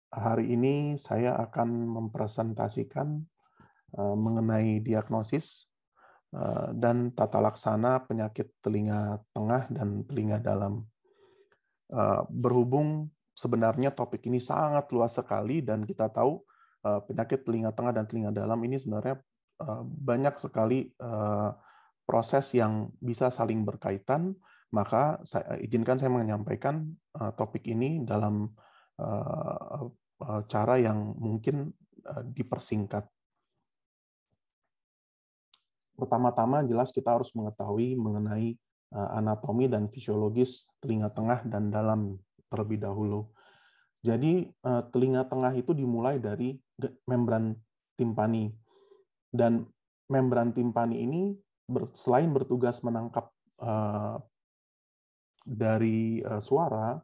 Hari ini saya akan mempresentasikan mengenai diagnosis dan tata laksana penyakit telinga tengah dan telinga dalam. Berhubung sebenarnya topik ini sangat luas sekali dan kita tahu penyakit telinga tengah dan telinga dalam ini sebenarnya banyak sekali proses yang bisa saling berkaitan, maka izinkan saya menyampaikan topik ini dalam cara yang mungkin dipersingkat. Pertama-tama jelas kita harus mengetahui mengenai anatomi dan fisiologis telinga tengah dan dalam terlebih dahulu. Jadi telinga tengah itu dimulai dari membran timpani, dan membran timpani ini selain bertugas menangkap dari suara,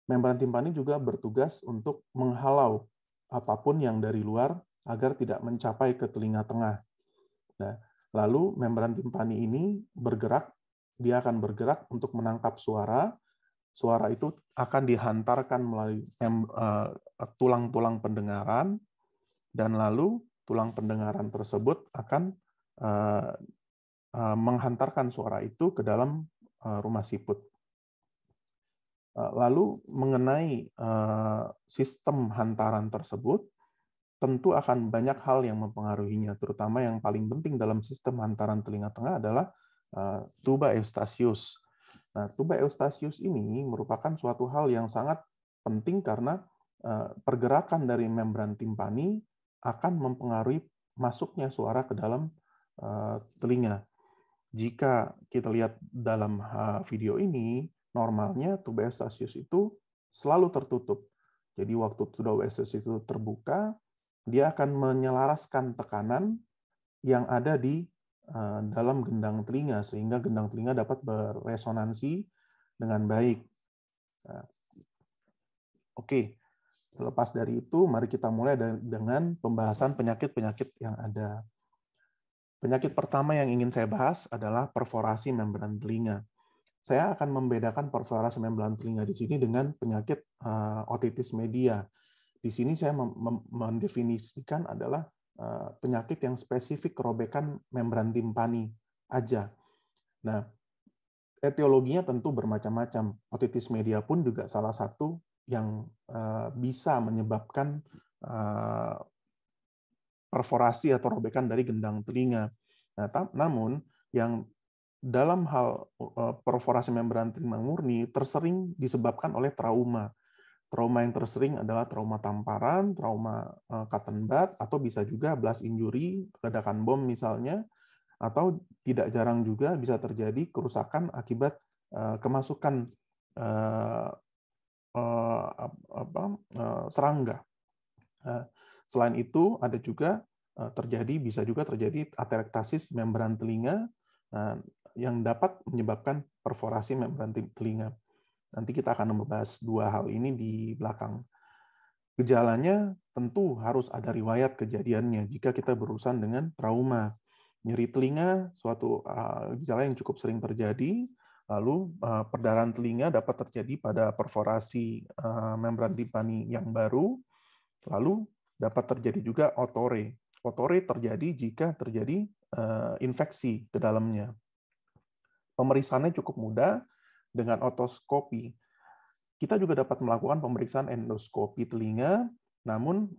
membran timpani juga bertugas untuk menghalau apapun yang dari luar agar tidak mencapai ke telinga tengah. Nah, lalu membran timpani ini bergerak, dia akan bergerak untuk menangkap suara. Suara itu akan dihantarkan melalui tulang-tulang pendengaran, dan lalu tulang pendengaran tersebut akan menghantarkan suara itu ke dalam rumah siput. Lalu mengenai sistem hantaran tersebut, tentu akan banyak hal yang mempengaruhinya, terutama yang paling penting dalam sistem hantaran telinga tengah adalah tuba Eustasius. Nah, tuba Eustasius ini merupakan suatu hal yang sangat penting karena pergerakan dari membran timpani akan mempengaruhi masuknya suara ke dalam telinga. Jika kita lihat dalam video ini, normalnya tuba Eustasius itu selalu tertutup. Jadi waktu tuba Eustasius itu terbuka, dia akan menyelaraskan tekanan yang ada di dalam gendang telinga, sehingga gendang telinga dapat beresonansi dengan baik. Nah, oke, lepas dari itu, mari kita mulai dengan pembahasan penyakit-penyakit yang ada. Penyakit pertama yang ingin saya bahas adalah perforasi membran telinga. Saya akan membedakan perforasi membran telinga di sini dengan penyakit otitis media. Di sini saya mendefinisikan adalah penyakit yang spesifik kerobekan membran timpani aja. Nah, etiologinya tentu bermacam-macam. Otitis media pun juga salah satu yang bisa menyebabkan perforasi atau robekan dari gendang telinga. Nah, namun yang dalam hal perforasi membran telinga murni tersering disebabkan oleh trauma. Trauma yang tersering adalah trauma tamparan, trauma cotton bud, atau bisa juga blast injury, ledakan bom misalnya, atau tidak jarang juga bisa terjadi kerusakan akibat kemasukan serangga. Selain itu, ada juga bisa juga terjadi atelektasis membran telinga yang dapat menyebabkan perforasi membran telinga. Nanti kita akan membahas dua hal ini di belakang. Gejalanya tentu harus ada riwayat kejadiannya jika kita berurusan dengan trauma. Nyeri telinga, suatu gejala yang cukup sering terjadi. Lalu perdarahan telinga dapat terjadi pada perforasi membran timpani yang baru. Lalu dapat terjadi juga otore. Otore terjadi jika terjadi infeksi ke dalamnya. Pemeriksaannya cukup mudah dengan otoskopi. Kita juga dapat melakukan pemeriksaan endoskopi telinga, namun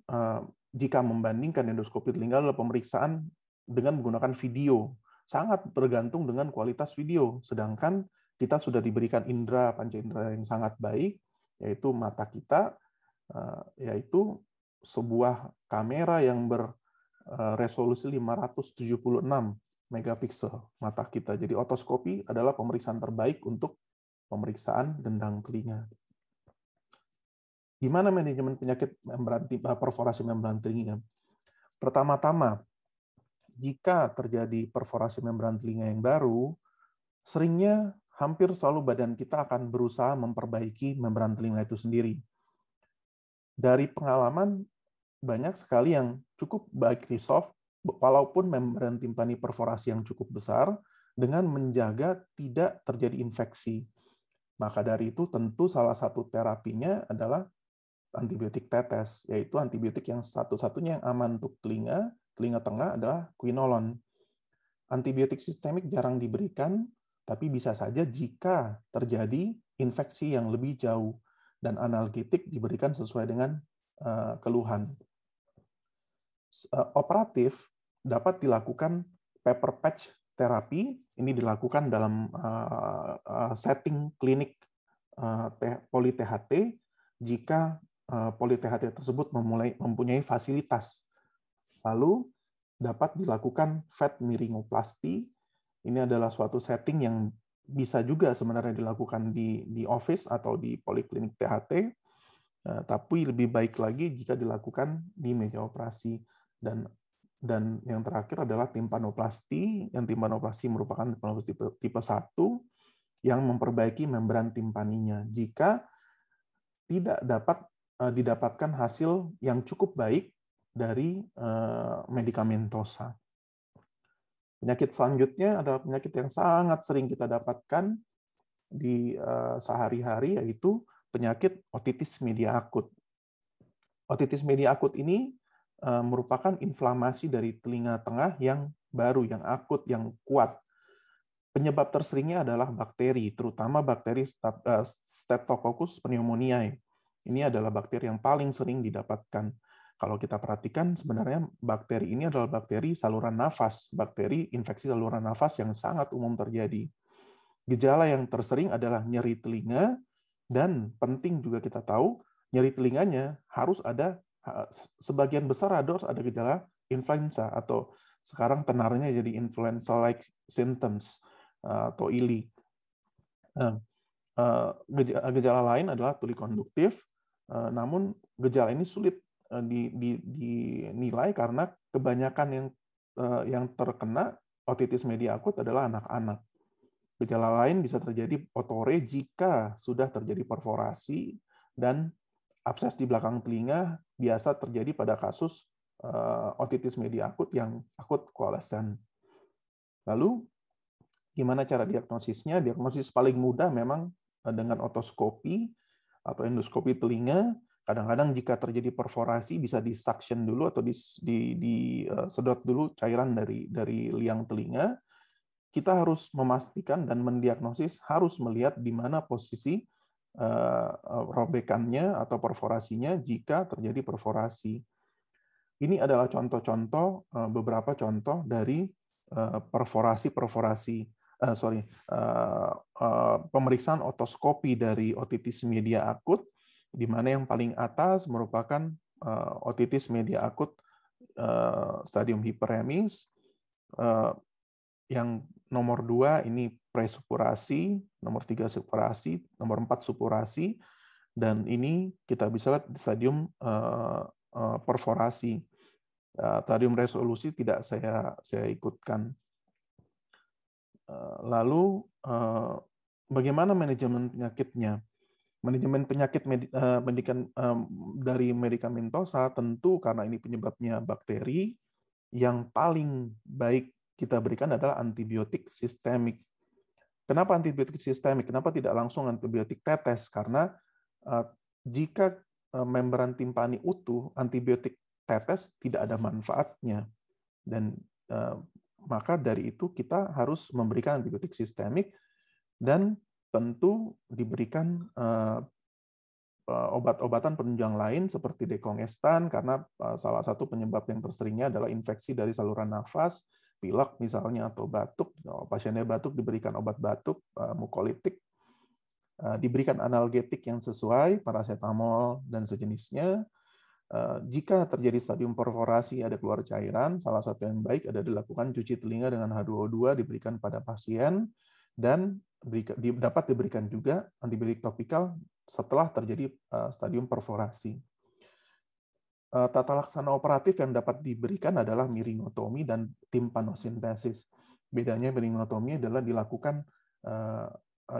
jika membandingkan endoskopi telinga adalah pemeriksaan dengan menggunakan video. Sangat tergantung dengan kualitas video, sedangkan kita sudah diberikan indera panca indera yang sangat baik, yaitu mata kita, yaitu sebuah kamera yang berresolusi 576 megapiksel mata kita. Jadi otoskopi adalah pemeriksaan terbaik untuk pemeriksaan gendang telinga. Gimana manajemen penyakit perforasi membran telinga? Pertama-tama, jika terjadi perforasi membran telinga yang baru, seringnya hampir selalu badan kita akan berusaha memperbaiki membran telinga itu sendiri. Dari pengalaman, banyak sekali yang cukup baik resolve, walaupun membran timpani perforasi yang cukup besar, dengan menjaga tidak terjadi infeksi. Maka dari itu tentu salah satu terapinya adalah antibiotik tetes, yaitu antibiotik yang satu-satunya yang aman untuk telinga tengah adalah quinolone. Antibiotik sistemik jarang diberikan, tapi bisa saja jika terjadi infeksi yang lebih jauh, dan analgetik diberikan sesuai dengan keluhan. Operatif dapat dilakukan paper patch terapi, ini dilakukan dalam setting klinik poli-THT jika poli-THT tersebut mempunyai fasilitas. Lalu dapat dilakukan fat miringoplasti. Ini adalah suatu setting yang bisa juga sebenarnya dilakukan di office atau di poliklinik THT, tapi lebih baik lagi jika dilakukan di meja operasi. Dan yang terakhir adalah timpanoplasti. Yang timpanoplasti merupakan tipe 1 yang memperbaiki membran timpaninya jika tidak dapat didapatkan hasil yang cukup baik dari medikamentosa. Penyakit selanjutnya adalah penyakit yang sangat sering kita dapatkan di sehari-hari, yaitu penyakit otitis media akut. Otitis media akut ini merupakan inflamasi dari telinga tengah yang baru, yang akut, yang kuat. Penyebab terseringnya adalah bakteri, terutama bakteri Streptococcus pneumoniae. Ini adalah bakteri yang paling sering didapatkan. Kalau kita perhatikan, sebenarnya bakteri ini adalah bakteri saluran nafas, bakteri infeksi saluran nafas yang sangat umum terjadi. Gejala yang tersering adalah nyeri telinga, dan penting juga kita tahu, nyeri telinganya harus ada, sebagian besar harus ada gejala influenza, atau sekarang tenarnya jadi influenza-like symptoms, atau ILI. Gejala lain adalah tuli konduktif, namun gejala ini sulit dinilai karena kebanyakan yang terkena otitis media akut adalah anak-anak. Gejala lain bisa terjadi otore jika sudah terjadi perforasi, dan abses di belakang telinga biasa terjadi pada kasus otitis media akut yang akut koalesen. Lalu, gimana cara diagnosisnya? Diagnosis paling mudah memang dengan otoskopi atau endoskopi telinga. Kadang-kadang jika terjadi perforasi bisa disuction dulu atau disedot dulu cairan dari liang telinga. Kita harus memastikan dan mendiagnosis, harus melihat di mana posisi robekannya atau perforasinya jika terjadi perforasi. Ini adalah contoh-contoh, beberapa contoh dari pemeriksaan otoskopi dari otitis media akut, di mana yang paling atas merupakan otitis media akut stadium hiperemis, yang nomor 2 ini presupurasi, nomor 3 supurasi, nomor 4 supurasi, dan ini kita bisa lihat di stadium perforasi. Stadium resolusi tidak saya ikutkan. Lalu bagaimana manajemen penyakitnya? Manajemen penyakit dari medikamentosa tentu karena ini penyebabnya bakteri, yang paling baik kita berikan adalah antibiotik sistemik. Kenapa antibiotik sistemik? Kenapa tidak langsung antibiotik tetes? Karena jika membran timpani utuh, antibiotik tetes tidak ada manfaatnya. Dan maka dari itu kita harus memberikan antibiotik sistemik, dan tentu diberikan obat-obatan penunjang lain seperti dekongestan, karena salah satu penyebab yang terseringnya adalah infeksi dari saluran nafas, pilek misalnya, atau batuk. Pasiennya batuk diberikan obat batuk, mukolitik, diberikan analgetik yang sesuai, paracetamol dan sejenisnya. Jika terjadi stadium perforasi, ada keluar cairan, salah satu yang baik adalah dilakukan cuci telinga dengan H2O2, diberikan pada pasien, dan dapat diberikan juga antibiotik topikal setelah terjadi stadium perforasi. Tata laksana operatif yang dapat diberikan adalah miringotomi dan timpanosintesis. Bedanya miringotomi adalah dilakukan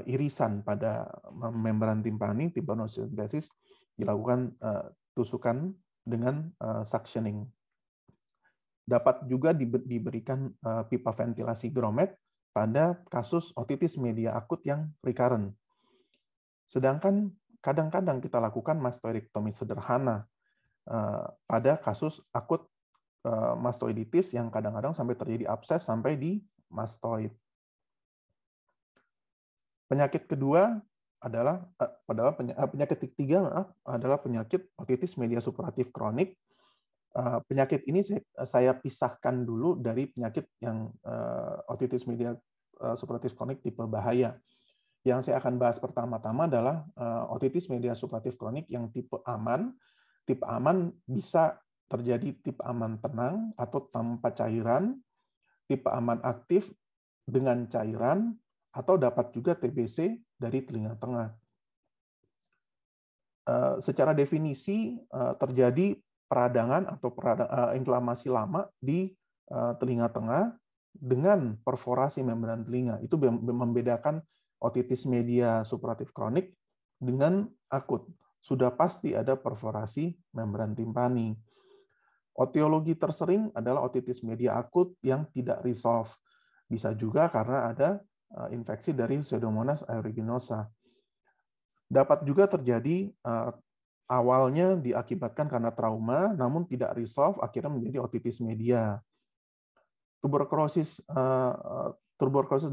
irisan pada membran timpani, timpanosintesis dilakukan tusukan dengan suctioning. Dapat juga diberikan pipa ventilasi Grommet pada kasus otitis media akut yang recurrent. Sedangkan kadang-kadang kita lakukan mastoidektomi sederhana pada kasus akut mastoiditis yang kadang-kadang sampai terjadi abses sampai di mastoid. Penyakit kedua adalah penyakit ketiga adalah penyakit otitis media supuratif kronik. Penyakit ini saya pisahkan dulu dari penyakit yang otitis media supuratif kronik tipe bahaya. Yang saya akan bahas pertama-tama adalah otitis media supuratif kronik yang tipe aman. Tipe aman bisa terjadi tipe aman tenang atau tanpa cairan, tipe aman aktif dengan cairan, atau dapat juga TBC dari telinga tengah. Secara definisi terjadi peradangan atau inflamasi lama di telinga tengah dengan perforasi membran telinga. Itu membedakan otitis media supuratif kronik dengan akut. Sudah pasti ada perforasi membran timpani. Etiologi tersering adalah otitis media akut yang tidak resolve. Bisa juga karena ada infeksi dari Pseudomonas aeruginosa. Dapat juga terjadi awalnya diakibatkan karena trauma, namun tidak resolve, akhirnya menjadi otitis media. Tuberkulosis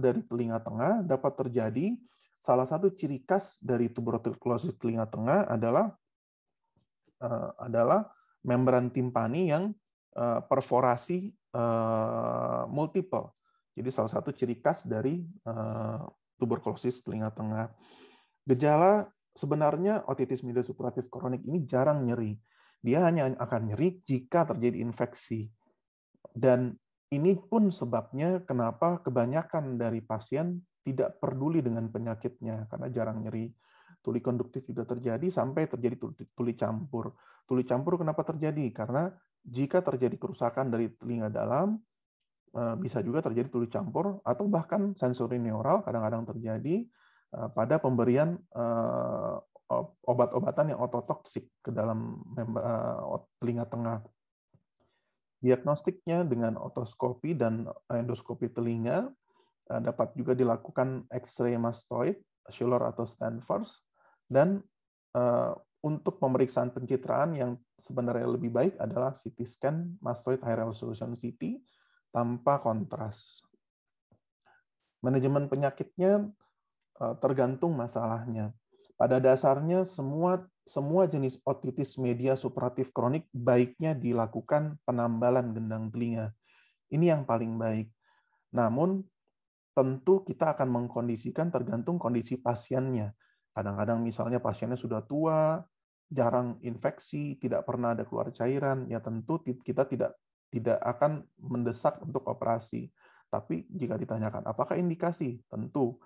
dari telinga tengah dapat terjadi. Salah satu ciri khas dari tuberkulosis telinga tengah adalah membran timpani yang perforasi multiple. Jadi salah satu ciri khas dari tuberkulosis telinga tengah. Gejala sebenarnya otitis media supuratif kronik ini jarang nyeri. Dia hanya akan nyeri jika terjadi infeksi. Dan ini pun sebabnya kenapa kebanyakan dari pasien tidak peduli dengan penyakitnya karena jarang nyeri. Tuli konduktif juga terjadi sampai terjadi tuli campur. Tuli campur kenapa terjadi? Karena jika terjadi kerusakan dari telinga dalam, bisa juga terjadi tuli campur, atau bahkan sensori neural kadang-kadang terjadi pada pemberian obat-obatan yang ototoksik ke dalam telinga tengah. Diagnostiknya dengan otoskopi dan endoskopi telinga, dapat juga dilakukan X-ray mastoid, Schüller atau Stanford, dan untuk pemeriksaan pencitraan yang sebenarnya lebih baik adalah CT scan mastoid high resolution CT tanpa kontras. Manajemen penyakitnya tergantung masalahnya. Pada dasarnya semua jenis otitis media supuratif kronik baiknya dilakukan penambalan gendang telinga. Ini yang paling baik. Namun tentu kita akan mengkondisikan tergantung kondisi pasiennya. Kadang-kadang misalnya pasiennya sudah tua, jarang infeksi, tidak pernah ada keluar cairan, ya tentu kita tidak akan mendesak untuk operasi. Tapi jika ditanyakan apakah indikasi, tentu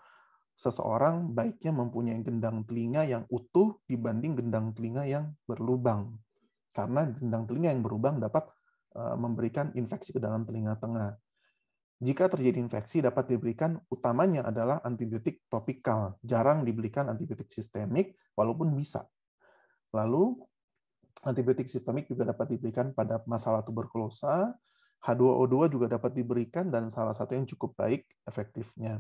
seseorang baiknya mempunyai gendang telinga yang utuh dibanding gendang telinga yang berlubang. Karena gendang telinga yang berlubang dapat memberikan infeksi ke dalam telinga tengah. Jika terjadi infeksi, dapat diberikan utamanya adalah antibiotik topikal. Jarang diberikan antibiotik sistemik, walaupun bisa. Lalu, antibiotik sistemik juga dapat diberikan pada masalah tuberkulosa. H2O2 juga dapat diberikan, dan salah satu yang cukup baik efektifnya.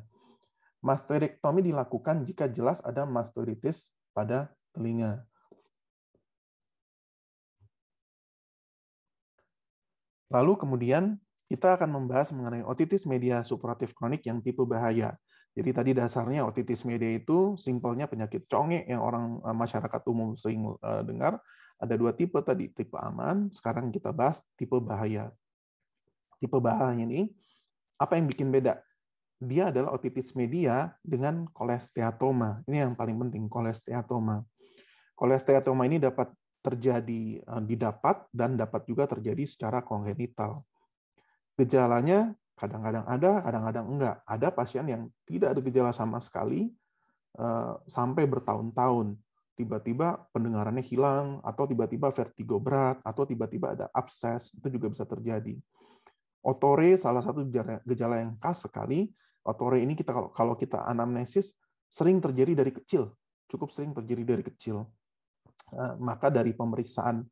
Mastoidektomi dilakukan jika jelas ada mastoiditis pada telinga. Lalu kemudian kita akan membahas mengenai otitis media supuratif kronik yang tipe bahaya. Jadi tadi dasarnya otitis media itu simpelnya penyakit conge yang orang masyarakat umum sering dengar. Ada dua tipe tadi, tipe aman. Sekarang kita bahas tipe bahaya. Tipe bahaya ini, apa yang bikin beda? Dia adalah otitis media dengan kolesteatoma. Ini yang paling penting, kolesteatoma. Kolesteatoma ini dapat terjadi dan dapat juga terjadi secara kongenital. Gejalanya kadang-kadang ada, kadang-kadang enggak. Ada pasien yang tidak ada gejala sama sekali sampai bertahun-tahun. Tiba-tiba pendengarannya hilang, atau tiba-tiba vertigo berat, atau tiba-tiba ada abses, itu juga bisa terjadi. Otore salah satu gejala yang khas sekali. Otore ini kalau kita anamnesis sering terjadi dari kecil, cukup sering terjadi dari kecil. Maka dari pemeriksaan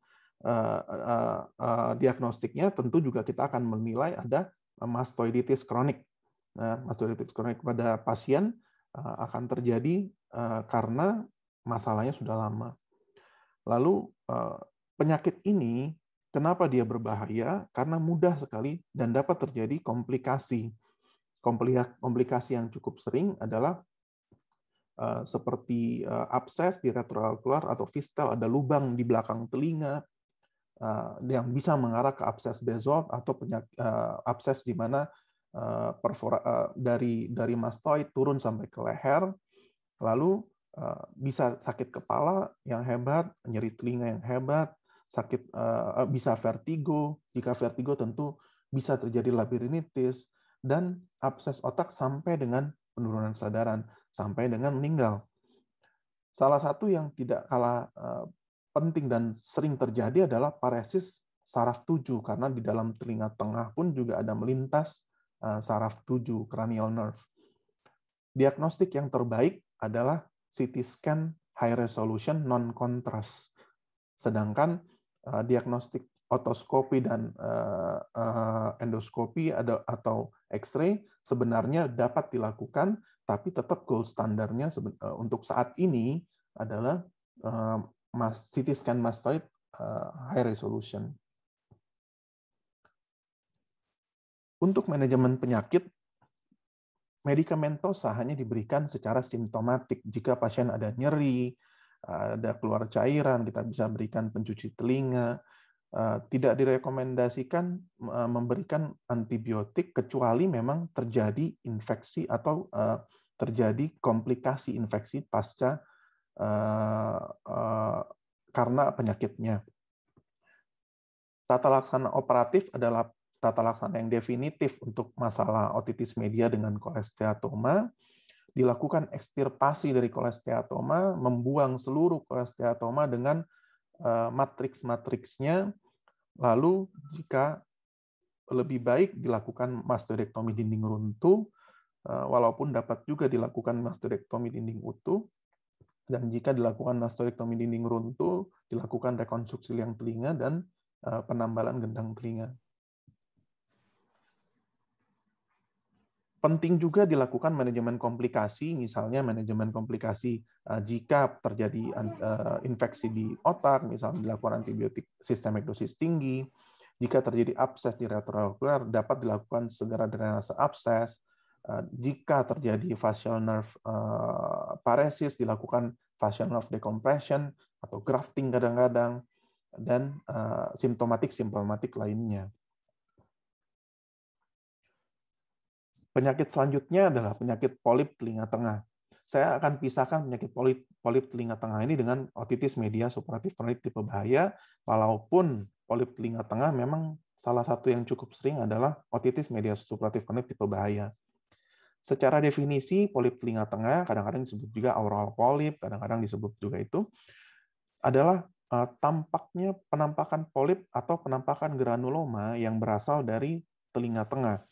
diagnostiknya tentu juga kita akan menilai ada mastoiditis kronik. Mastoiditis kronik pada pasien akan terjadi karena masalahnya sudah lama. Lalu penyakit ini kenapa dia berbahaya? Karena mudah sekali dan dapat terjadi komplikasi. Komplikasi yang cukup sering adalah seperti abses di retroaurikular atau fistel, ada lubang di belakang telinga yang bisa mengarah ke abses Bezold atau abses di mana dari mastoid turun sampai ke leher, lalu bisa sakit kepala yang hebat, nyeri telinga yang hebat, sakit bisa vertigo. Jika vertigo tentu bisa terjadi labirinitis dan abses otak sampai dengan penurunan kesadaran, sampai dengan meninggal. Salah satu yang tidak kalah penting dan sering terjadi adalah paresis saraf 7, karena di dalam telinga tengah pun juga ada melintas saraf 7, cranial nerve. Diagnostik yang terbaik adalah CT scan high resolution non contrast. Sedangkan diagnostik otoskopi dan endoskopi atau X-ray sebenarnya dapat dilakukan, tapi tetap gold standarnya untuk saat ini adalah CT scan mastoid high resolution. Untuk manajemen penyakit, medikamentosa hanya diberikan secara simptomatik. Jika pasien ada nyeri, ada keluar cairan, kita bisa berikan pencuci telinga. Tidak direkomendasikan memberikan antibiotik kecuali memang terjadi infeksi atau terjadi komplikasi infeksi pasca karena penyakitnya. Tata laksana operatif adalah tata laksana yang definitif untuk masalah otitis media dengan kolesteatoma. Dilakukan ekstirpasi dari kolesteatoma, membuang seluruh kolesteatoma dengan matriks-matriksnya. Lalu jika lebih baik dilakukan mastoidektomi dinding runtuh, walaupun dapat juga dilakukan mastoidektomi dinding utuh. Dan jika dilakukan mastoidektomi dinding runtuh, dilakukan rekonstruksi liang telinga dan penambalan gendang telinga. Penting juga dilakukan manajemen komplikasi, misalnya manajemen komplikasi jika terjadi infeksi di otak, misalnya dilakukan antibiotik sistemik dosis tinggi. Jika terjadi abses di retroaurikular, dapat dilakukan segera drenase abses. Jika terjadi facial nerve paresis, dilakukan facial nerve decompression atau grafting kadang-kadang, dan simptomatik lainnya. Penyakit selanjutnya adalah penyakit polip telinga tengah. Saya akan pisahkan penyakit polip telinga tengah ini dengan otitis media supuratif kronik tipe bahaya, walaupun polip telinga tengah memang salah satu yang cukup sering adalah otitis media supuratif kronik tipe bahaya. Secara definisi, polip telinga tengah, kadang-kadang disebut juga aural polip, kadang-kadang disebut juga itu, adalah penampakan polip atau penampakan granuloma yang berasal dari telinga tengah.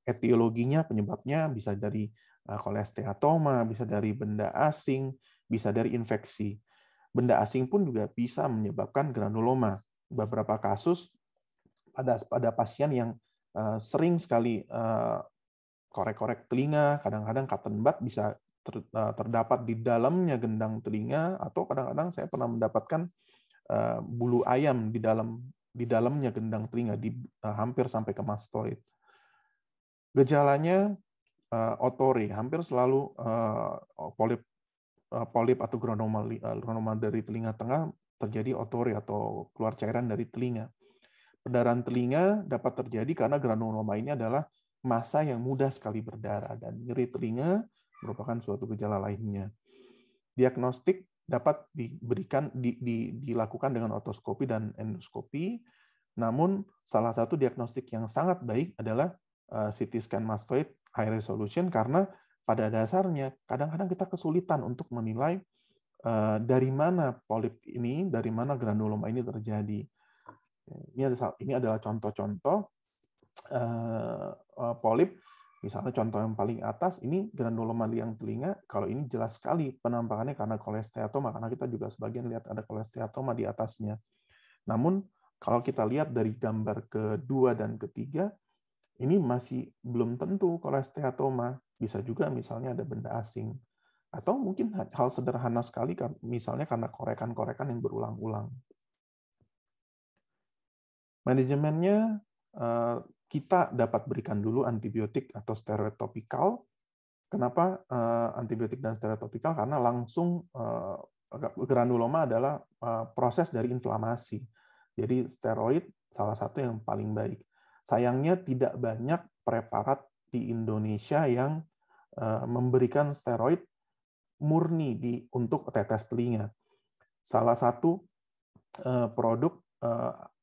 Etiologinya, penyebabnya bisa dari kolesteatoma, bisa dari benda asing, bisa dari infeksi. Benda asing pun juga bisa menyebabkan granuloma. Beberapa kasus pada pasien yang sering sekali korek-korek telinga, kadang-kadang cotton bud bisa terdapat di dalamnya gendang telinga, atau kadang-kadang saya pernah mendapatkan bulu ayam di dalamnya gendang telinga, hampir sampai ke mastoid. Gejalanya otore, hampir selalu polip atau granuloma dari telinga tengah terjadi otore atau keluar cairan dari telinga. Perdarahan telinga dapat terjadi karena granuloma ini adalah massa yang mudah sekali berdarah, dan nyeri telinga merupakan suatu gejala lainnya. Diagnostik dapat dilakukan dengan otoskopi dan endoskopi, namun salah satu diagnostik yang sangat baik adalah CT scan mastoid high resolution, karena pada dasarnya kadang-kadang kita kesulitan untuk menilai dari mana polip ini, dari mana granuloma ini terjadi. Ini adalah contoh-contoh polip. Misalnya contoh yang paling atas, ini granuloma liang telinga. Kalau ini jelas sekali penampakannya karena kolesteatoma, karena kita juga sebagian lihat ada kolesteatoma di atasnya. Namun kalau kita lihat dari gambar kedua dan ketiga, ini masih belum tentu kolesteatoma. Bisa juga misalnya ada benda asing. Atau mungkin hal sederhana sekali, misalnya karena korekan-korekan yang berulang-ulang. Manajemennya, kita dapat berikan dulu antibiotik atau steroid topikal. Kenapa antibiotik dan steroid topikal? Karena langsung granuloma adalah proses dari inflamasi. Jadi steroid salah satu yang paling baik. Sayangnya tidak banyak preparat di Indonesia yang memberikan steroid murni untuk tetes telinga. Salah satu produk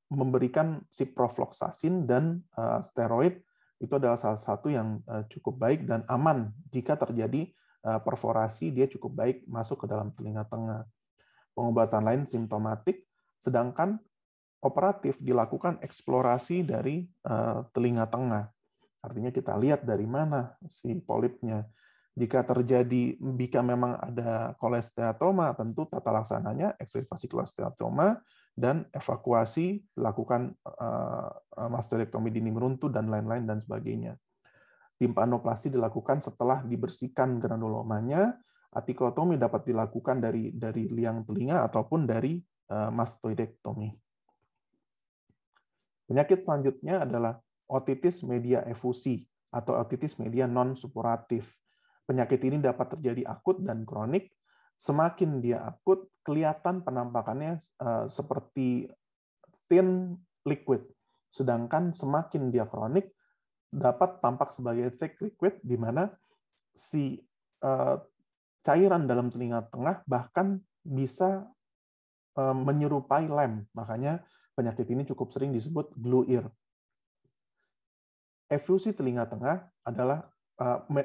memberikan ciprofloxacin dan steroid itu adalah salah satu yang cukup baik dan aman jika terjadi perforasi, dia cukup baik masuk ke dalam telinga tengah. Pengobatan lain simptomatik, sedangkan operatif dilakukan eksplorasi dari telinga tengah. Artinya kita lihat dari mana si polipnya. Jika memang ada kolesteatoma, tentu tata laksananya ekstravasi kolesteatoma dan evakuasi, lakukan mastoidektomi dini meruntuh dan lain-lain dan sebagainya. Timpanoplasti dilakukan setelah dibersihkan granulomanya. Atikotomi dapat dilakukan dari liang telinga ataupun dari mastoidektomi. Penyakit selanjutnya adalah otitis media efusi atau otitis media non-suppuratif. Penyakit ini dapat terjadi akut dan kronik. Semakin dia akut, kelihatan penampakannya seperti thin liquid. Sedangkan semakin dia kronik, dapat tampak sebagai thick liquid, di mana si cairan dalam telinga tengah bahkan bisa menyerupai lem. Makanya penyakit ini cukup sering disebut glue ear. Efusi telinga tengah adalah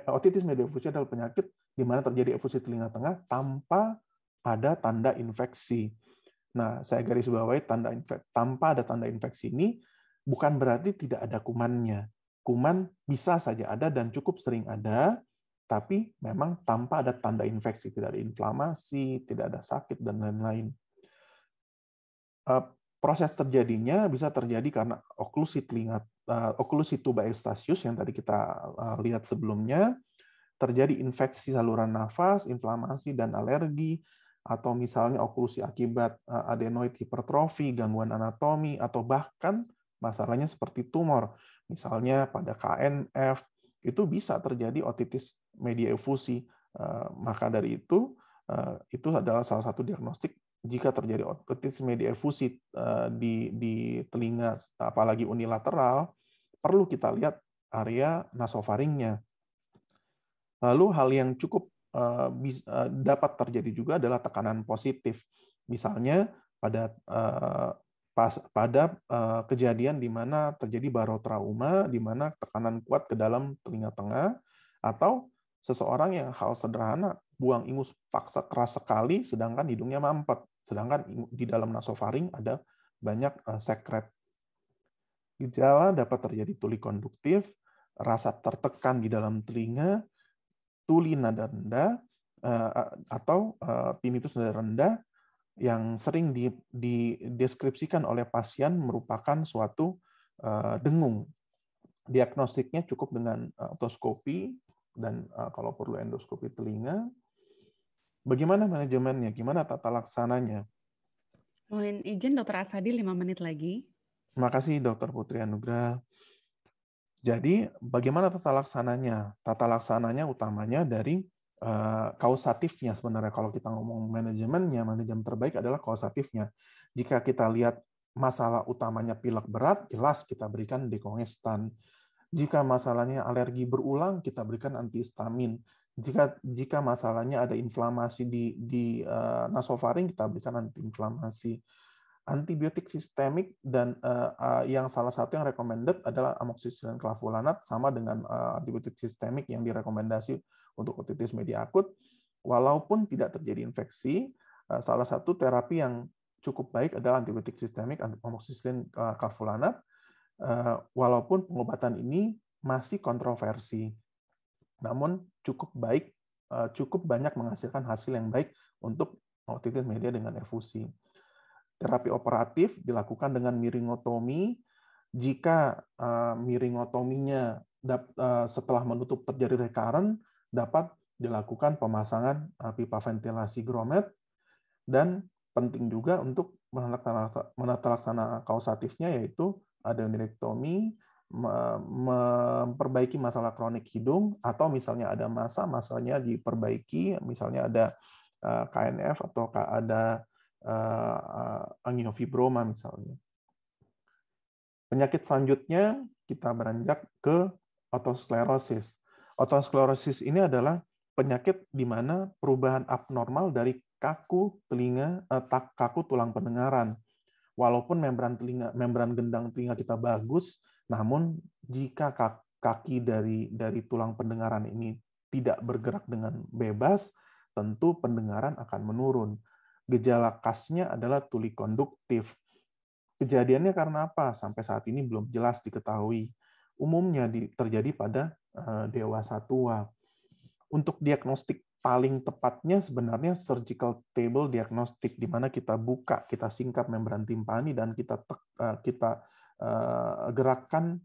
otitis media efusi adalah penyakit di mana terjadi efusi telinga tengah tanpa ada tanda infeksi. Nah, saya garis bawahi tanpa ada tanda infeksi ini bukan berarti tidak ada kumannya. Kuman bisa saja ada dan cukup sering ada, tapi memang tanpa ada tanda infeksi, tidak ada inflamasi, tidak ada sakit dan lain-lain. Proses terjadinya bisa terjadi karena oklusi tuba Eustachius yang tadi kita lihat sebelumnya, terjadi infeksi saluran nafas, inflamasi dan alergi, atau misalnya oklusi akibat adenoid hipertrofi, gangguan anatomi, atau bahkan masalahnya seperti tumor, misalnya pada KNF, itu bisa terjadi otitis media efusi. Maka dari itu adalah salah satu diagnostik jika terjadi otitis media efusi di telinga, apalagi unilateral, perlu kita lihat area nasofaringnya. Lalu hal yang cukup dapat terjadi juga adalah tekanan positif. Misalnya pada kejadian di mana terjadi barotrauma, di mana tekanan kuat ke dalam telinga tengah, atau seseorang yang hal sederhana buang ingus paksa keras sekali, sedangkan hidungnya mampet, sedangkan di dalam nasofaring ada banyak sekret. Gejala dapat terjadi tuli konduktif, rasa tertekan di dalam telinga, tuli nada rendah, atau tinnitus nada rendah, yang sering dideskripsikan oleh pasien merupakan suatu dengung. Diagnostiknya cukup dengan otoskopi dan kalau perlu endoskopi telinga. Bagaimana manajemennya? Gimana tata laksananya? Mohon izin Dr. Asadi 5 menit lagi. Terima kasih Dr. Putri Anugrah. Jadi bagaimana tata laksananya? Tata laksananya utamanya dari kausatifnya sebenarnya. Kalau kita ngomong manajemennya, manajemen terbaik adalah kausatifnya. Jika kita lihat masalah utamanya pilek berat, jelas kita berikan dekongestan. Jika masalahnya alergi berulang, kita berikan antihistamin. Jika masalahnya ada inflamasi di nasofaring, kita berikan antiinflamasi. Antibiotik sistemik dan yang salah satu yang recommended adalah amoxicillin clavulanat, sama dengan antibiotik sistemik yang direkomendasi untuk otitis media akut. Walaupun tidak terjadi infeksi, salah satu terapi yang cukup baik adalah antibiotik sistemik, amoxicillin clavulanat, walaupun pengobatan ini masih kontroversi. Namun cukup baik, cukup banyak menghasilkan hasil yang baik untuk otitis media dengan efusi. Terapi operatif dilakukan dengan miringotomi. Jika miringotominya setelah menutup terjadi recurrent, dapat dilakukan pemasangan pipa ventilasi grommet, dan penting juga untuk menata laksana kausatifnya, yaitu adenyrektomi, memperbaiki masalah kronik hidung, atau misalnya ada masanya diperbaiki, misalnya ada KNF atau ada angiofibroma misalnya. Penyakit selanjutnya kita beranjak ke otosklerosis. Otosklerosis ini adalah penyakit di mana perubahan abnormal dari kaku tulang pendengaran. Walaupun membran gendang telinga kita bagus, namun jika kaki dari tulang pendengaran ini tidak bergerak dengan bebas, tentu pendengaran akan menurun. Gejala khasnya adalah tuli konduktif. Kejadiannya karena apa? Sampai saat ini belum jelas diketahui. Umumnya terjadi pada dewasa tua. Untuk diagnostik paling tepatnya sebenarnya surgical table diagnostik, di mana kita buka, kita singkap membran timpani dan kita gerakkan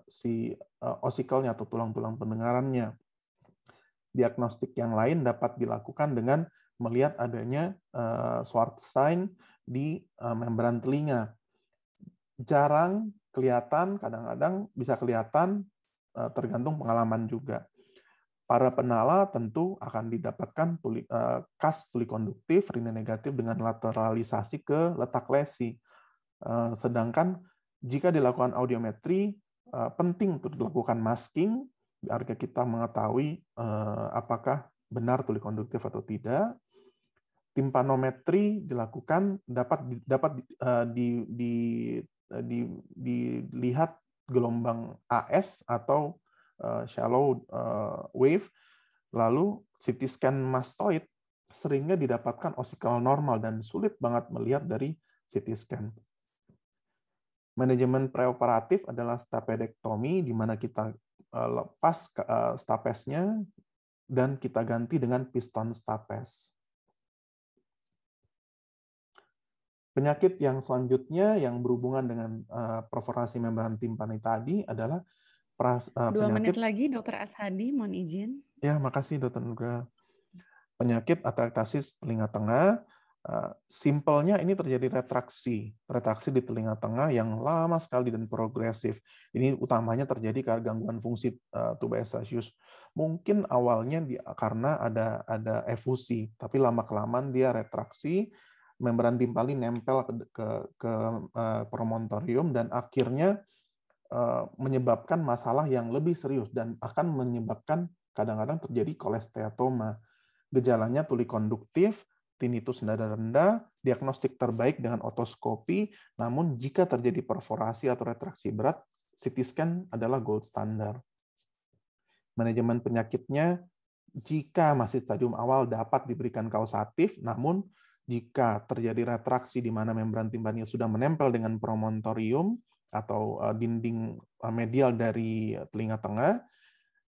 si osikelnya atau tulang-tulang pendengarannya. Diagnostik yang lain dapat dilakukan dengan melihat adanya Schwarzstein di membran telinga. Jarang kelihatan, kadang-kadang bisa kelihatan, tergantung pengalaman juga. Para penala tentu akan didapatkan kas tuli konduktif rini negatif dengan lateralisasi ke letak lesi. Sedangkan jika dilakukan audiometri, penting untuk dilakukan masking agar kita mengetahui apakah benar tuli konduktif atau tidak. Timpanometri dilakukan dapat dilihat gelombang AS atau shallow wave, lalu CT scan mastoid seringnya didapatkan osikel normal dan sulit banget melihat dari CT scan. Manajemen preoperatif adalah stapedektomi, di mana kita lepas stapesnya dan kita ganti dengan piston stapes. Penyakit yang selanjutnya yang berhubungan dengan perforasi membran timpani tadi adalah 2 menit penyakit. lagi, Dr. Ashadi, mohon izin. Ya, makasih Dr. Nugra. Penyakit atelektasis telinga tengah, simpelnya ini terjadi retraksi di telinga tengah yang lama sekali dan progresif. Ini utamanya terjadi karena gangguan fungsi tuba Eustachius. Mungkin awalnya karena ada efusi, tapi lama-kelamaan dia retraksi, membran timpani nempel ke promontorium dan akhirnya menyebabkan masalah yang lebih serius dan akan menyebabkan kadang-kadang terjadi kolesteatoma. Gejalanya tuli konduktif, tinnitus nada rendah, diagnostik terbaik dengan otoskopi, namun jika terjadi perforasi atau retraksi berat, CT scan adalah gold standard. Manajemen penyakitnya, jika masih stadium awal dapat diberikan kausatif, namun jika terjadi retraksi di mana membran timpani sudah menempel dengan promontorium atau dinding medial dari telinga tengah,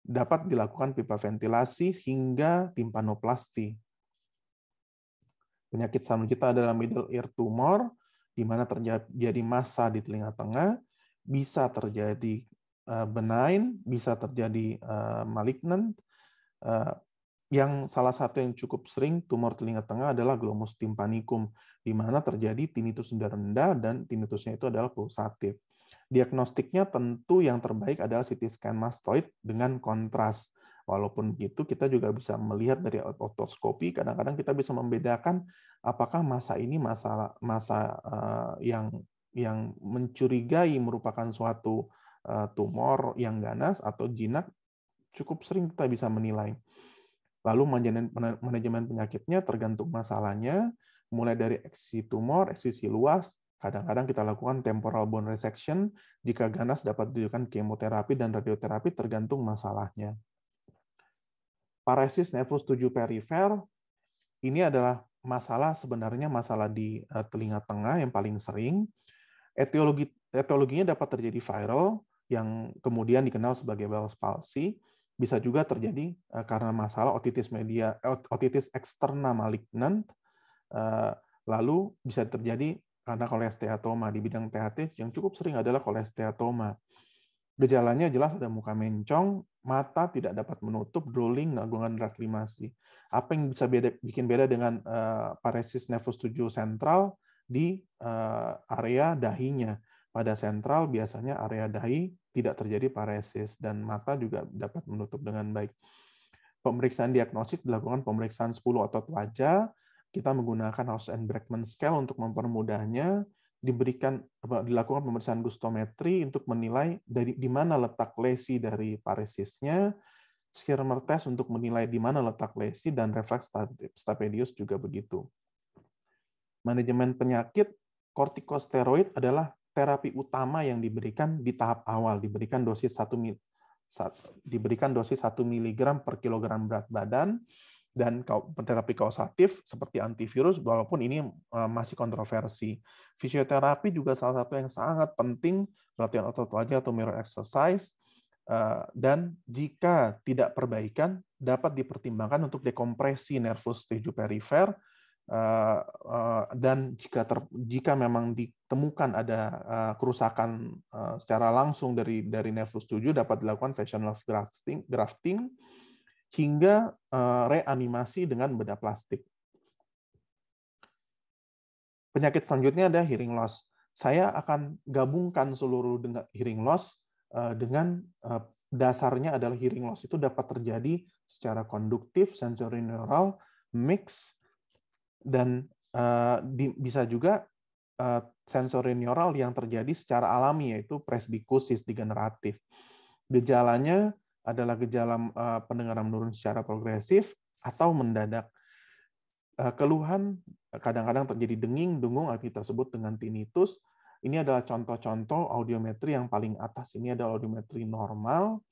dapat dilakukan pipa ventilasi hingga timpanoplasti. Penyakit selanjutnya adalah middle ear tumor, di mana terjadi massa di telinga tengah, bisa terjadi benign, bisa terjadi malignant. Yang salah satu yang cukup sering tumor telinga tengah adalah glomus tympanicum, di mana terjadi tinnitus nada rendah dan tinnitusnya itu adalah pulsatif. Diagnostiknya tentu yang terbaik adalah CT scan mastoid dengan kontras. Walaupun begitu, kita juga bisa melihat dari otoskopi, kadang-kadang kita bisa membedakan apakah massa ini massa yang mencurigai merupakan suatu tumor yang ganas atau jinak, cukup sering kita bisa menilai. Lalu manajemen penyakitnya tergantung masalahnya, mulai dari eksisi tumor, eksisi luas, kadang-kadang kita lakukan temporal bone resection, jika ganas dapat ditujukan kemoterapi dan radioterapi tergantung masalahnya. Paresis nefrus 7 perifer, ini adalah sebenarnya masalah di telinga tengah yang paling sering. Etiologinya dapat terjadi viral, yang kemudian dikenal sebagai Bell's palsy, bisa juga terjadi karena masalah otitis eksterna malignant, lalu bisa terjadi karena kolesteatoma. Di bidang THT yang cukup sering adalah kolesteatoma. Gejalanya jelas ada muka mencong, mata tidak dapat menutup, drooling, gangguan lakrimasi. Apa yang bisa bikin beda dengan paresis nervus 7 sentral di area dahinya? Pada sentral biasanya area dahi tidak terjadi paresis dan mata juga dapat menutup dengan baik. Pemeriksaan diagnosis dilakukan pemeriksaan 10 otot wajah. Kita menggunakan House and Brackman scale untuk mempermudahnya. Dilakukan pemeriksaan gustometri untuk menilai di mana letak lesi dari paresisnya, Schirmer test untuk menilai di mana letak lesi, dan refleks stapedius juga begitu. Manajemen penyakit, kortikosteroid adalah terapi utama yang diberikan di tahap awal, diberikan dosis 1 mg per kilogram berat badan, dan terapi kausatif seperti antivirus, walaupun ini masih kontroversi. Fisioterapi juga salah satu yang sangat penting, latihan otot wajah atau mirror exercise, dan jika tidak perbaikan, dapat dipertimbangkan untuk dekompresi nervus 7 perifer, dan jika memang ditemukan ada kerusakan secara langsung dari nervus 7, dapat dilakukan fascial grafting hingga reanimasi dengan bedah plastik. Penyakit selanjutnya ada hearing loss. Saya akan gabungkan seluruh hearing loss dengan dasarnya adalah hearing loss itu dapat terjadi secara konduktif, sensorineural, mix, dan bisa juga sensorineural yang terjadi secara alami, yaitu presbikusis degeneratif. Gejalanya adalah gejala pendengaran menurun secara progresif atau mendadak. Keluhan kadang-kadang terjadi denging, dengung, atau kita sebut dengan tinnitus. Ini adalah contoh-contoh audiometri yang paling atas. Ini adalah audiometri normal.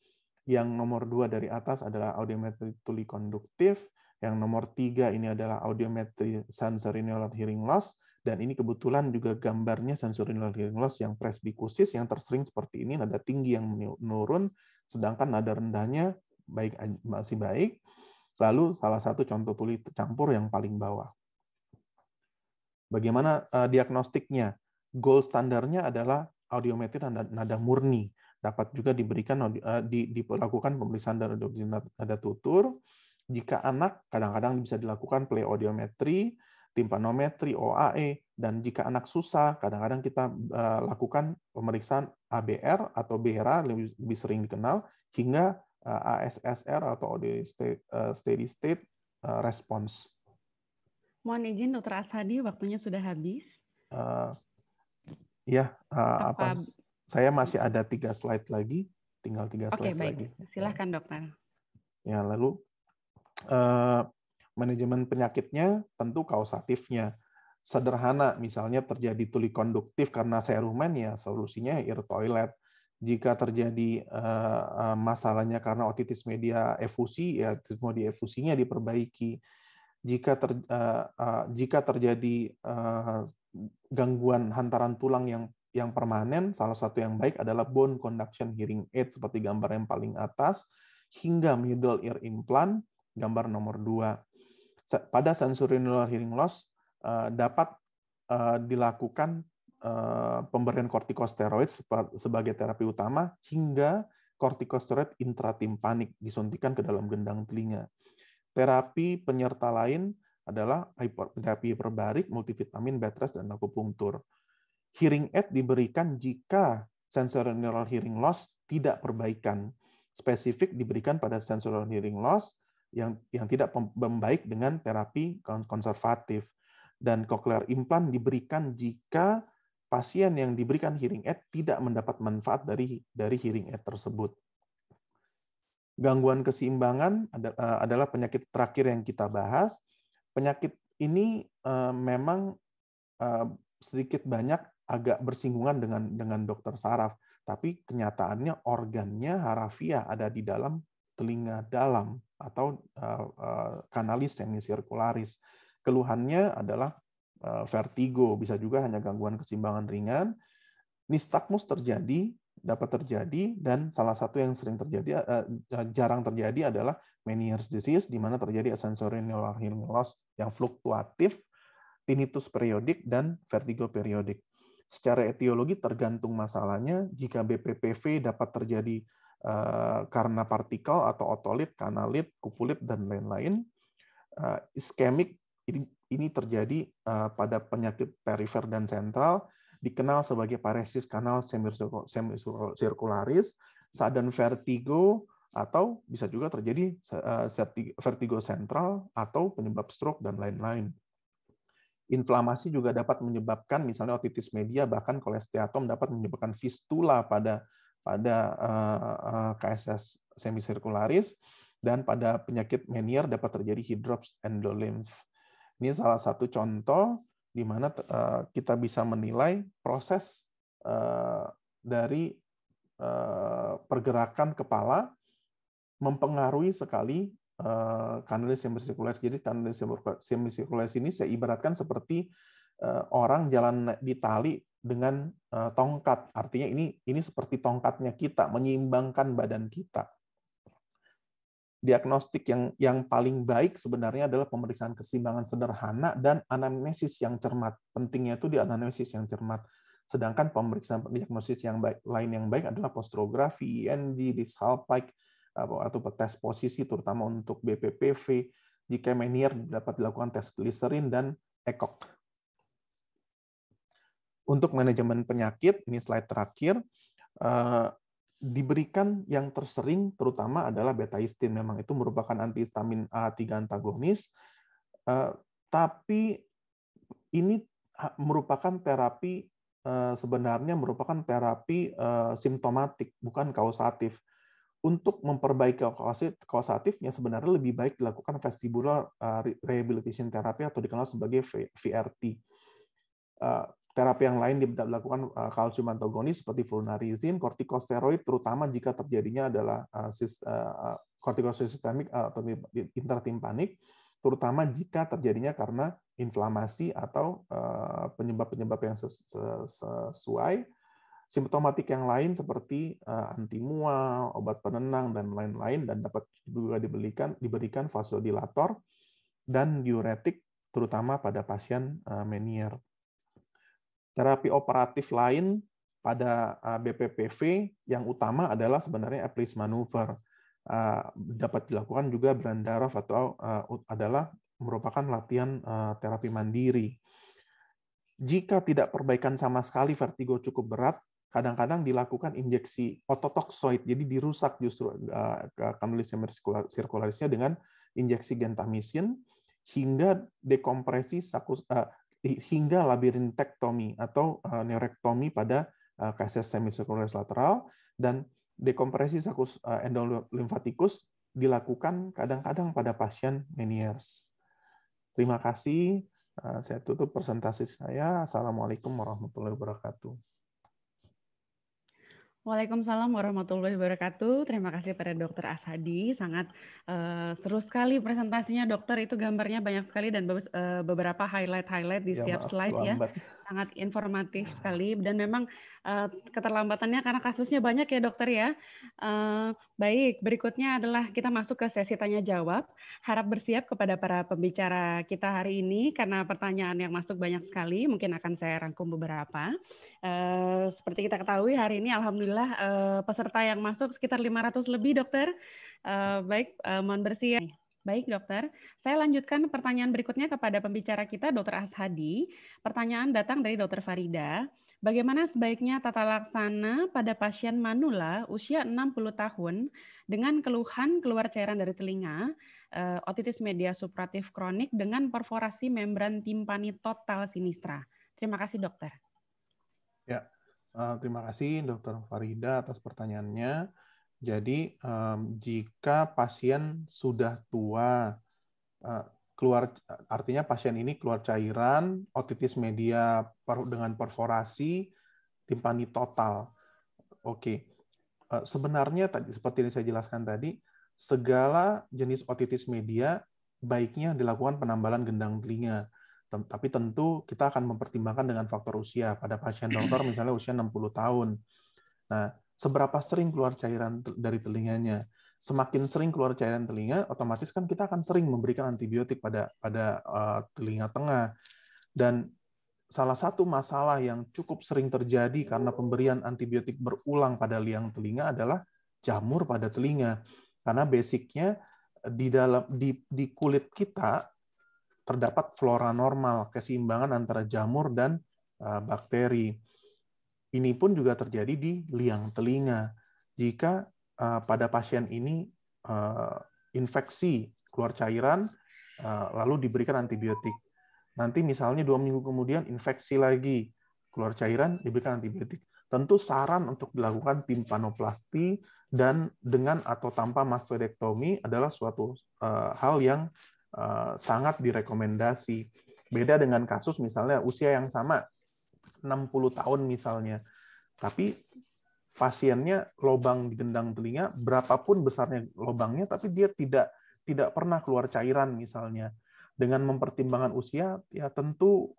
Yang nomor 2 dari atas adalah audiometri tuli konduktif. Yang nomor 3 ini adalah audiometri sensorineural hearing loss. Dan ini kebetulan juga gambarnya sensorineural hearing loss yang presbikusis, yang tersering seperti ini, nada tinggi yang menurun, sedangkan nada rendahnya masih baik. Lalu salah satu contoh tuli tercampur yang paling bawah. Bagaimana diagnostiknya? Gold standarnya adalah audiometri nada murni. Dapat juga diberikan dilakukan pemeriksaan dari nada tutur. Jika anak, kadang-kadang bisa dilakukan play audiometri, timpanometri, OAE, dan jika anak susah, kadang-kadang kita lakukan pemeriksaan ABR atau BERA, lebih sering dikenal, hingga ASSR atau audio steady state response. Mohon izin Dr. Asadi, waktunya sudah habis. Saya masih ada 3 slide lagi, tinggal 3 slide lagi. Oke, baik. Silakan dokter. Ya, lalu manajemen penyakitnya tentu kausatifnya. Sederhana, misalnya terjadi tuli konduktif karena serumen, ya solusinya ear toilet. Jika terjadi masalahnya karena otitis media efusi, ya efusinya diperbaiki. Jika terjadi gangguan hantaran tulang yang permanen, salah satu yang baik adalah bone conduction hearing aid seperti gambar yang paling atas, hingga middle ear implant, gambar nomor 2. Pada sensorineural hearing loss dapat dilakukan pemberian kortikosteroid sebagai terapi utama, hingga kortikosteroid intratimpanik disuntikan ke dalam gendang telinga. Terapi penyerta lain adalah terapi hiperbarik, multivitamin, bed rest, dan akupunktur. Hearing aid diberikan jika sensorineural hearing loss tidak perbaikan. Spesifik diberikan pada sensorineural hearing loss yang tidak membaik dengan terapi konservatif. Dan cochlear implant diberikan jika pasien yang diberikan hearing aid tidak mendapat manfaat dari hearing aid tersebut. Gangguan keseimbangan adalah penyakit terakhir yang kita bahas. Penyakit ini memang sedikit banyak agak bersinggungan dengan dokter saraf, tapi kenyataannya organnya harafiah ada di dalam telinga dalam atau kanalis semisirkularis. Keluhannya adalah vertigo, bisa juga hanya gangguan keseimbangan ringan. Nystagmus dapat terjadi, dan salah satu yang jarang terjadi adalah Meniere's disease, di mana terjadi sensorineural hearing loss yang fluktuatif, tinnitus periodik, dan vertigo periodik. Secara etiologi tergantung masalahnya. Jika BPPV dapat terjadi karena partikel atau otolit, kanalit, kupulit, dan lain-lain. Iskemik ini terjadi pada penyakit perifer dan sentral, dikenal sebagai paresis kanal semisirkularis, sudden vertigo, atau bisa juga terjadi vertigo sentral atau penyebab stroke dan lain-lain. Inflamasi juga dapat menyebabkan misalnya otitis media, bahkan kolesteatom dapat menyebabkan fistula pada KSS semisirkularis, dan pada penyakit Meniere dapat terjadi hydrops endolymph. Ini salah satu contoh di mana kita bisa menilai proses dari pergerakan kepala mempengaruhi sekali kanalis semisirkularis. Jadi kanalis semisirkularis ini saya ibaratkan seperti orang jalan di tali dengan tongkat. Artinya ini seperti tongkatnya kita, menyeimbangkan badan kita. Diagnostik yang paling baik sebenarnya adalah pemeriksaan keseimbangan sederhana dan anamnesis yang cermat. Pentingnya itu di anamnesis yang cermat. Sedangkan pemeriksaan diagnosis yang baik, lain yang baik adalah postrografi, ENG, Dix-Hallpike, atau tes posisi, terutama untuk BPPV. Jika Meniere dapat dilakukan tes gliserin dan ECOG. Untuk manajemen penyakit, ini slide terakhir, diberikan yang tersering terutama adalah betaistin. Memang itu merupakan antihistamin A3 antagonis, tapi ini merupakan terapi, sebenarnya merupakan terapi simptomatik, bukan kausatif. Untuk memperbaiki kausatifnya sebenarnya lebih baik dilakukan vestibular rehabilitation therapy atau dikenal sebagai VRT. Terapi yang lain dilakukan kalsium antagonis seperti flunarizin, kortikosteroid, terutama jika terjadinya adalah kortikosteroid sistemik atau intertimpanik, terutama jika terjadinya karena inflamasi atau penyebab-penyebab yang sesuai. Simptomatik yang lain seperti anti mual, obat penenang, dan lain-lain, dan dapat juga diberikan vasodilator dan diuretik, terutama pada pasien Meniere. Terapi operatif lain pada BPPV yang utama adalah sebenarnya Epley's maneuver. Dapat dilakukan juga Brandarov atau adalah merupakan latihan terapi mandiri. Jika tidak perbaikan sama sekali vertigo cukup berat, kadang-kadang dilakukan injeksi ototoksoid, jadi dirusak justru kanalis semisirkularisnya dengan injeksi gentamisin hingga dekompresi hingga labirintektomi atau neurektomi pada KSS semisirkularis lateral, dan dekompresi sakus endolimfatikus dilakukan kadang-kadang pada pasien Meniere. Terima kasih. Saya tutup presentasi saya. Assalamualaikum warahmatullahi wabarakatuh. Waalaikumsalam warahmatullahi wabarakatuh. Terima kasih pada Dr. Ashadi. Sangat seru sekali presentasinya, Dokter. Itu gambarnya banyak sekali dan beberapa highlight di setiap slide ya. Sangat informatif sekali. Dan memang keterlambatannya karena kasusnya banyak ya, Dokter ya. Baik, berikutnya adalah kita masuk ke sesi tanya jawab. Harap bersiap kepada para pembicara kita hari ini karena pertanyaan yang masuk banyak sekali. Mungkin akan saya rangkum beberapa. Seperti kita ketahui hari ini alhamdulillah peserta yang masuk sekitar 500 lebih, Dokter. Baik, mohon bersiap. Baik, Dokter. Saya lanjutkan pertanyaan berikutnya kepada pembicara kita, Dr. Ashadi. Pertanyaan datang dari Dr. Farida. Bagaimana sebaiknya tata laksana pada pasien manula usia 60 tahun dengan keluhan keluar cairan dari telinga, otitis media supuratif kronik dengan perforasi membran timpani total sinistra? Terima kasih, Dokter. Ya, terima kasih Dr. Farida atas pertanyaannya. Jadi, jika pasien sudah tua, artinya pasien ini keluar cairan, otitis media dengan perforasi, timpani total. Oke, sebenarnya tadi seperti yang saya jelaskan tadi, segala jenis otitis media baiknya dilakukan penambalan gendang telinga. Tapi tentu kita akan mempertimbangkan dengan faktor usia. Pada pasien dokter misalnya usia 60 tahun. Nah, seberapa sering keluar cairan dari telinganya? Semakin sering keluar cairan telinga, otomatis kan kita akan sering memberikan antibiotik pada telinga tengah. Dan salah satu masalah yang cukup sering terjadi karena pemberian antibiotik berulang pada liang telinga adalah jamur pada telinga. Karena basicnya di kulit kita terdapat flora normal, keseimbangan antara jamur dan bakteri. Ini pun juga terjadi di liang telinga. Jika pada pasien ini infeksi, keluar cairan, lalu diberikan antibiotik. Nanti misalnya 2 minggu kemudian infeksi lagi, keluar cairan, diberikan antibiotik. Tentu saran untuk dilakukan timpanoplasti dan dengan atau tanpa mastoidektomi adalah suatu hal yang sangat direkomendasi. Beda dengan kasus misalnya usia yang sama, 60 tahun misalnya, tapi pasiennya lubang di gendang telinga, berapapun besarnya lubangnya, tapi dia tidak pernah keluar cairan misalnya. Dengan mempertimbangkan usia, ya tentu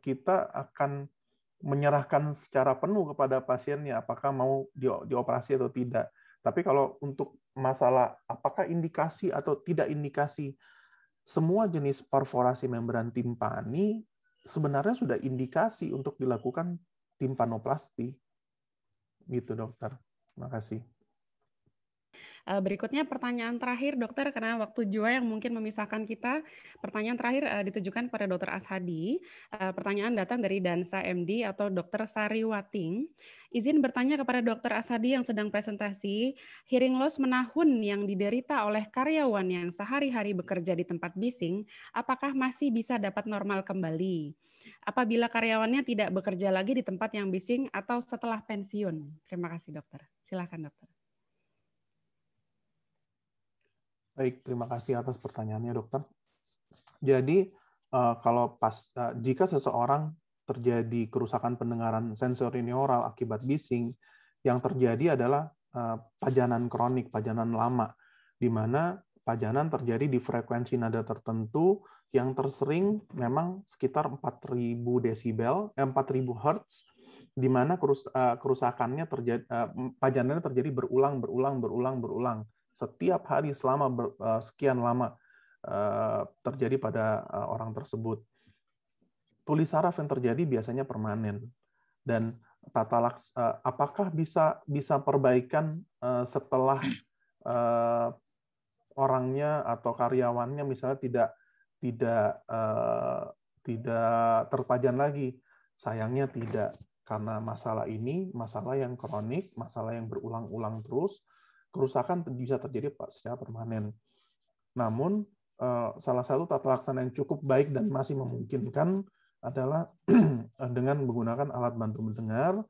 kita akan menyerahkan secara penuh kepada pasiennya apakah mau dioperasi atau tidak. Tapi kalau untuk masalah apakah indikasi atau tidak indikasi, semua jenis perforasi membran timpani sebenarnya sudah indikasi untuk dilakukan timpanoplasti. Gitu, dokter. Terima kasih. Berikutnya pertanyaan terakhir, dokter, karena waktu jua yang mungkin memisahkan kita. Pertanyaan terakhir ditujukan pada Dr. Ashadi. Pertanyaan datang dari Dansa MD atau Dr. Sariwating. Izin bertanya kepada Dr. Ashadi yang sedang presentasi, hearing loss menahun yang diderita oleh karyawan yang sehari-hari bekerja di tempat bising, apakah masih bisa dapat normal kembali apabila karyawannya tidak bekerja lagi di tempat yang bising atau setelah pensiun? Terima kasih, dokter. Silakan, dokter. Baik, terima kasih atas pertanyaannya, dokter. Jadi, jika seseorang terjadi kerusakan pendengaran sensorineural akibat bising, yang terjadi adalah pajanan kronik, pajanan lama, di mana pajanan terjadi di frekuensi nada tertentu yang tersering memang sekitar 4.000 desibel, 4.000 hertz, di mana kerusakannya terjadi, pajanannya terjadi berulang. Setiap hari selama sekian lama terjadi pada orang tersebut. Tuli saraf yang terjadi biasanya permanen. Dan apakah bisa perbaikan setelah orangnya atau karyawannya misalnya tidak terpajan lagi? Sayangnya tidak, karena masalah ini masalah yang kronik, masalah yang berulang-ulang terus. Kerusakan bisa terjadi secara permanen. Namun, salah satu tata laksana yang cukup baik dan masih memungkinkan adalah dengan menggunakan alat bantu mendengar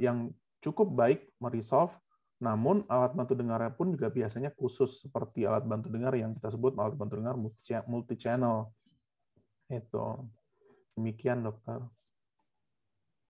yang cukup baik meresolve, namun alat bantu dengarnya pun juga biasanya khusus seperti alat bantu dengar yang kita sebut alat bantu dengar multi-channel. Itu. Demikian, dokter.